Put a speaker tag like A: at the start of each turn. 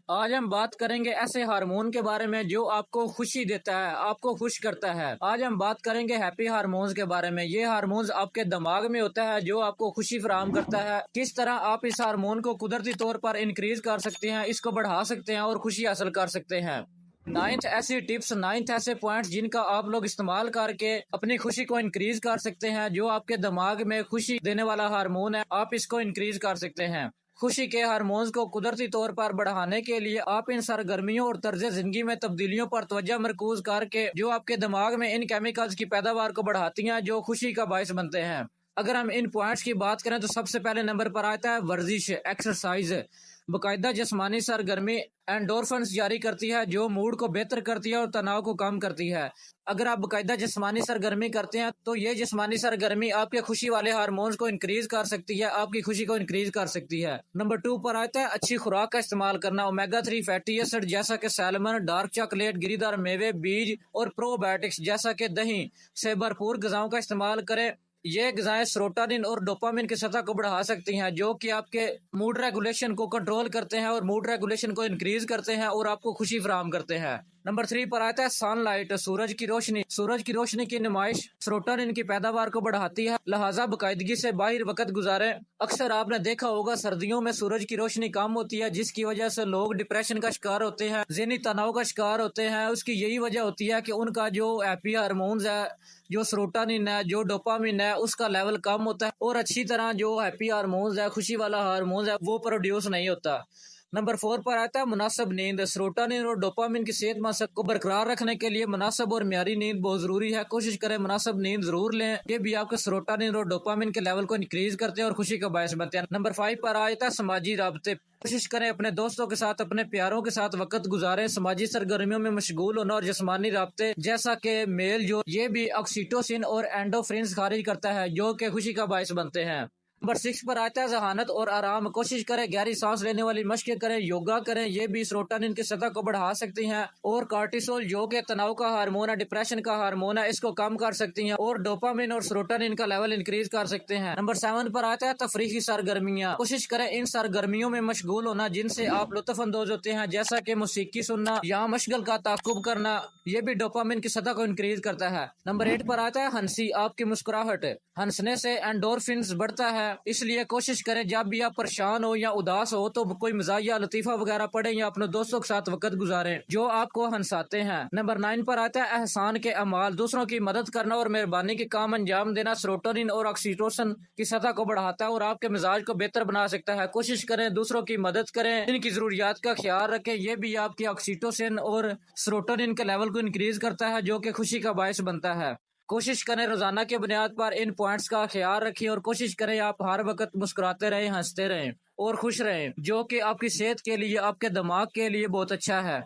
A: آج ہم بات کریں گے ایسے ہارمون کے بارے میں جو آپ کو خوشی دیتا ہے، آپ کو خوش کرتا ہے۔ آج ہم بات کریں گے ہیپی ہارمونز کے بارے میں۔ یہ ہارمونز آپ کے دماغ میں ہوتا ہے جو آپ کو خوشی فراہم کرتا ہے۔ کس طرح آپ اس ہارمون کو قدرتی طور پر انکریز کر سکتے ہیں، اس کو بڑھا سکتے ہیں اور خوشی حاصل کر سکتے ہیں۔ 9 ایسی ٹپس، 9 ایسے پوائنٹس جن کا آپ لوگ استعمال کر کے اپنی خوشی کو انکریز کر سکتے ہیں۔ جو آپ کے دماغ میں خوشی دینے والا ہارمون ہے، آپ اس کو انکریز کر سکتے ہیں۔ خوشی کے ہارمونز کو قدرتی طور پر بڑھانے کے لیے آپ ان سرگرمیوں اور طرز زندگی میں تبدیلیوں پر توجہ مرکوز کر کے جو آپ کے دماغ میں ان کیمیکلز کی پیداوار کو بڑھاتی ہیں جو خوشی کا باعث بنتے ہیں۔ اگر ہم ان پوائنٹس کی بات کریں تو سب سے پہلے نمبر پر آتا ہے ورزش، ایکسرسائز۔ باقاعدہ جسمانی سرگرمی اینڈورفنز جاری کرتی ہے جو موڈ کو بہتر کرتی ہے اور تناؤ کو کم کرتی ہے۔ اگر آپ باقاعدہ جسمانی سرگرمی کرتے ہیں تو یہ جسمانی سرگرمی آپ کے خوشی والے ہارمونز کو انکریز کر سکتی ہے، آپ کی خوشی کو انکریز کر سکتی ہے۔ نمبر 2 پر آتا ہے اچھی خوراک کا استعمال کرنا۔ اومیگا 3 فیٹی ایسڈ جیسا کہ سیلمن، ڈارک چاکلیٹ، گری دار میوے، بیج اور پرو بایوٹکس جیسا کہ دہی سے بھرپور غذاؤں کا استعمال کریں۔ یہ غذائیں سیروٹونن اور ڈوپامن کی سطح کو بڑھا سکتی ہیں جو کہ آپ کے موڈ ریگولیشن کو کنٹرول کرتے ہیں اور موڈ ریگولیشن کو انکریز کرتے ہیں اور آپ کو خوشی فراہم کرتے ہیں۔ نمبر 3 پر آتا ہے سن لائٹ، سورج کی روشنی۔ سورج کی روشنی کی نمائش سیروٹونن کی پیداوار کو بڑھاتی ہے، لہٰذا باقاعدگی سے باہر وقت گزاریں۔ اکثر آپ نے دیکھا ہوگا سردیوں میں سورج کی روشنی کم ہوتی ہے جس کی وجہ سے لوگ ڈپریشن کا شکار ہوتے ہیں، ذہنی تناؤ کا شکار ہوتے ہیں۔ اس کی یہی وجہ ہوتی ہے کہ ان کا جو ہیپی ہارمونز ہے، جو سیروٹونن ہے، جو ڈوپامن ہے، اس کا لیول کم ہوتا ہے اور اچھی طرح جو ہیپی ہارمونز ہے، خوشی والا ہارمونز ہے، وہ پروڈیوس نہیں ہوتا۔ نمبر 4 پر آتا ہے مناسب نیند۔ سیروٹونن اور ڈوپامن کی صحت مند سطح کو برقرار رکھنے کے لیے مناسب اور معیاری نیند بہت ضروری ہے۔ کوشش کریں مناسب نیند ضرور لیں، یہ بھی آپ کے سیروٹونن اور ڈوپامن کے لیول کو انکریز کرتے ہیں اور خوشی کا باعث بنتے ہیں۔ نمبر 5 پر آتا ہے سماجی رابطے۔ کوشش کریں اپنے دوستوں کے ساتھ، اپنے پیاروں کے ساتھ وقت گزاریں۔ سماجی سرگرمیوں میں مشغول ہونا اور جسمانی رابطے جیسا کہ میل جو یہ بھی آکسیٹوسن اور اینڈورفنز خارج کرتا ہے جو کہ خوشی کا باعث بنتے ہیں۔ نمبر 6 پر آتا ہے ذہانت اور آرام۔ کوشش کریں گہری سانس لینے والی مشقیں کریں، یوگا کریں، یہ بھی سیروٹونن کی سطح کو بڑھا سکتی ہیں اور کارٹیسول جو کہ تناؤ کا ہارمون ہے، ڈپریشن کا ہارمون ہے، اس کو کم کر سکتی ہیں اور ڈوپامن اور سیروٹونن کا لیول انکریز کر سکتے ہیں۔ نمبر 7 پر آتا ہے تفریحی سرگرمیاں۔ کوشش کریں ان سرگرمیوں میں مشغول ہونا جن سے آپ لطف اندوز ہوتے ہیں، جیسا کہ موسیقی سننا یا مشغل کا تعاقب کرنا، یہ بھی ڈوپامن کی سطح کو انکریز کرتا ہے۔ نمبر 8 پر آتا ہے ہنسی، آپ کی مسکراہٹ۔ ہنسنے سے اینڈورفنز بڑھتا ہے، اس لیے کوشش کریں جب بھی آپ پریشان ہو یا اداس ہو تو کوئی مزاحیہ لطیفہ وغیرہ پڑھیں یا اپنے دوستوں کے ساتھ وقت گزاریں جو آپ کو ہنساتے ہیں۔ نمبر 9 پر آتا ہے احسان کے اعمال۔ دوسروں کی مدد کرنا اور مہربانی کے کام انجام دینا سیروٹونن اور آکسیٹوسن کی سطح کو بڑھاتا ہے اور آپ کے مزاج کو بہتر بنا سکتا ہے۔ کوشش کریں دوسروں کی مدد کریں، ان کی ضروریات کا خیال رکھیں، یہ بھی آپ کی آکسیٹوسن اور سیروٹونن کے لیول کو انکریز کرتا ہے جو کہ خوشی کا باعث بنتا ہے۔ کوشش کریں روزانہ کی بنیاد پر ان پوائنٹس کا خیال رکھیں اور کوشش کریں آپ ہر وقت مسکراتے رہیں، ہنستے رہیں اور خوش رہیں جو کہ آپ کی صحت کے لیے، آپ کے دماغ کے لیے بہت اچھا ہے۔